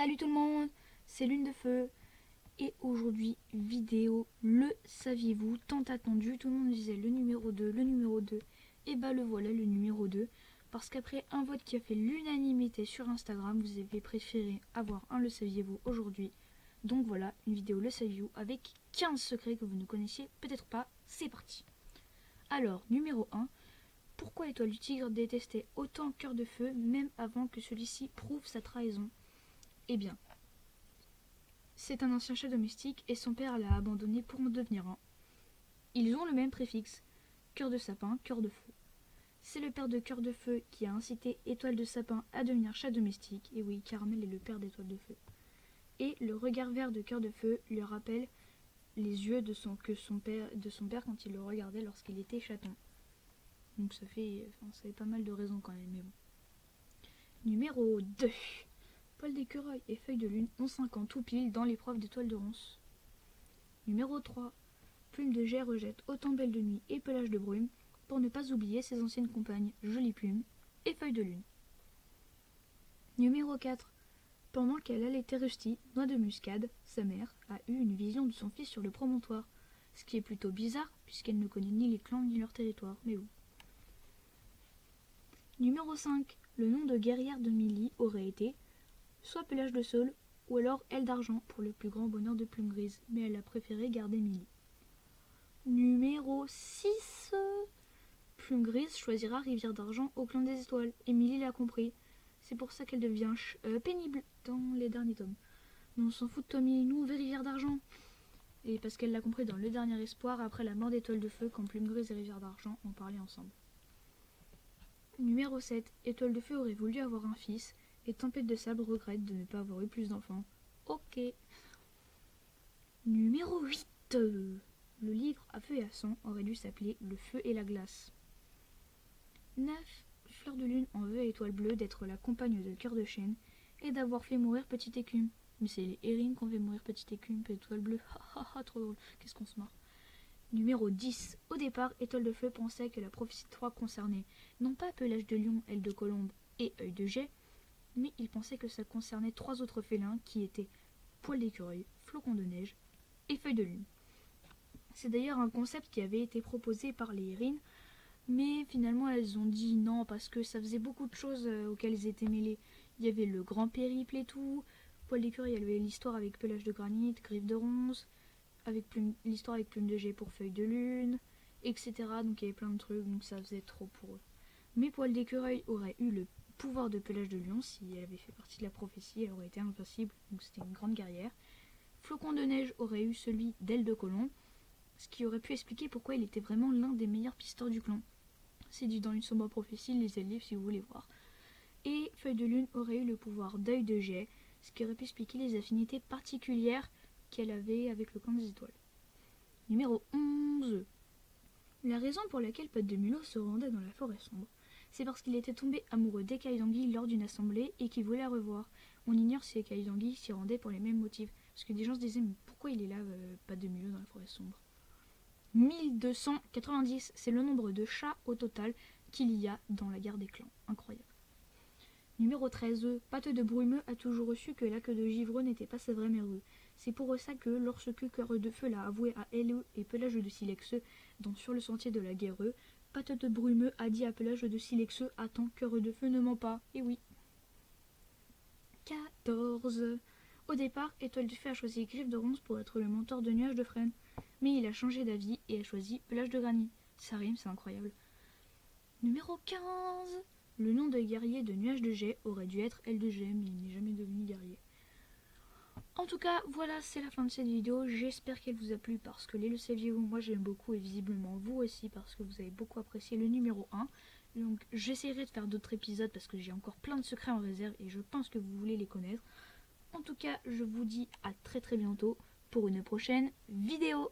Salut tout le monde, c'est Lune de Feu et aujourd'hui vidéo le saviez-vous tant attendu. Tout le monde disait le numéro 2, le numéro 2 et bah le voilà le numéro 2 parce qu'après un vote qui a fait l'unanimité sur Instagram, vous avez préféré avoir un le saviez-vous aujourd'hui. Donc voilà, une vidéo le saviez-vous avec 15 secrets que vous ne connaissiez peut-être pas. C'est parti. Alors, numéro 1, pourquoi Étoile du Tigre détestait autant Cœur de Feu même avant que celui-ci prouve sa trahison? Eh bien, c'est un ancien chat domestique et son père l'a abandonné pour en devenir un. Ils ont le même préfixe, Cœur de Sapin, Cœur de Feu. C'est le père de Cœur de Feu qui a incité Étoile de Sapin à devenir chat domestique. Et oui, Caramel est le père d'Étoile de Feu. Et le regard vert de Cœur de Feu lui rappelle les yeux de son père quand il le regardait lorsqu'il était chaton. Donc ça fait pas mal de raisons quand même, mais bon. Numéro 2. Poil d'écureuil et Feuille de Lune ont 5 ans tout pile dans l'épreuve d'étoile de ronce. Numéro 3. Plume de Jet rejette autant Belle de Nuit et Pelage de Brume pour ne pas oublier ses anciennes compagnes Jolie Plume et Feuille de Lune. Numéro 4. Pendant qu'elle allaitait Rusty, Noix de Muscade, sa mère, a eu une vision de son fils sur le promontoire, ce qui est plutôt bizarre puisqu'elle ne connaît ni les clans ni leur territoire, mais bon. Numéro 5. Le nom de guerrière de Millie aurait été soit Pelage de Saule, ou alors Aile d'Argent pour le plus grand bonheur de Plume Grise, mais elle a préféré garder Millie. Numéro 6. Plume Grise choisira Rivière d'Argent au clan des étoiles, et Millie l'a compris. C'est pour ça qu'elle devient pénible dans les derniers tomes. Mais on s'en fout de Tommy, nous on veut Rivière d'Argent. Et parce qu'elle l'a compris dans Le Dernier Espoir, après la mort d'Étoile de Feu, quand Plume Grise et Rivière d'Argent ont parlé ensemble. Numéro 7. Étoile de Feu aurait voulu avoir un fils, et Tempête de Sable regrette de ne pas avoir eu plus d'enfants. Ok. Numéro 8. Le livre à feu et à sang aurait dû s'appeler Le Feu et la Glace. 9. Fleur de Lune en veut à Étoile Bleue d'être la compagne de Cœur de Chêne et d'avoir fait mourir Petite Écume. Mais c'est les hérines qu'on fait mourir Petite Écume, Étoile Bleue. Trop drôle. Qu'est-ce qu'on se marre. Numéro 10. Au départ, Étoile de Feu pensait que la prophétie 3 concernait non pas Pelage de Lion, Aile de Colombe et Œil de Jet, mais il pensait que ça concernait 3 autres félins qui étaient Poil d'écureuil, Flocon de Neige et Feuille de Lune. C'est d'ailleurs un concept qui avait été proposé par les hérines, mais finalement elles ont dit non parce que ça faisait beaucoup de choses auxquelles ils étaient mêlés. Il y avait le grand périple et tout, Poil d'écureuil, il y avait l'histoire avec Pelage de Granit, Griffe de Ronce, l'histoire avec Plume de Jet pour Feuille de Lune, etc. Donc il y avait plein de trucs, donc ça faisait trop pour eux. Mais Poil d'écureuil aurait eu le pouvoir de Pelage de Lion, si elle avait fait partie de la prophétie, elle aurait été invincible, donc c'était une grande guerrière. Flocon de Neige aurait eu celui d'Aile de Colombe, ce qui aurait pu expliquer pourquoi il était vraiment l'un des meilleurs pisteurs du clan. C'est dit dans Une sombre prophétie, lisez le livre si vous voulez voir. Et Feuille de Lune aurait eu le pouvoir d'Œil de Jet, ce qui aurait pu expliquer les affinités particulières qu'elle avait avec le clan des étoiles. Numéro 11. La raison pour laquelle Patte de Mulot se rendait dans la forêt sombre, c'est parce qu'il était tombé amoureux d'Écaille d'Anguille lors d'une assemblée et qu'il voulait la revoir. On ignore si Écaille d'Anguille s'y rendait pour les mêmes motifs, parce que des gens se disaient mais pourquoi il est là, Patte de Mulot dans la forêt sombre. 1290, c'est le nombre de chats au total qu'il y a dans la guerre des clans. Incroyable. Numéro 13. Patte de Brumeux a toujours reçu que la queue de Givreux n'était pas sa vraie mère. C'est pour ça que, lorsque Cœur de Feu l'a avoué à Elle et Pelage de Silexeux dans Sur le sentier de la guerre, Patte de Brumeux a dit à Pelage de Silexeux « Attends, Cœur de Feu ne ment pas. » Et oui. 14. Au départ, Étoile du Feu a choisi Griffe de Ronce pour être le mentor de Nuage de Frêne. Mais il a changé d'avis et a choisi Pelage de Granit. Ça rime, c'est incroyable. Numéro 15. Le nom de guerrier de Nuage de Jet aurait dû être Aile de Jet, mais il n'est jamais devenu guerrier. En tout cas, voilà, c'est la fin de cette vidéo. J'espère qu'elle vous a plu parce que les le saviez-vous, moi j'aime beaucoup et visiblement vous aussi parce que vous avez beaucoup apprécié le numéro 1. Donc j'essaierai de faire d'autres épisodes parce que j'ai encore plein de secrets en réserve et je pense que vous voulez les connaître. En tout cas, je vous dis à très bientôt pour une prochaine vidéo.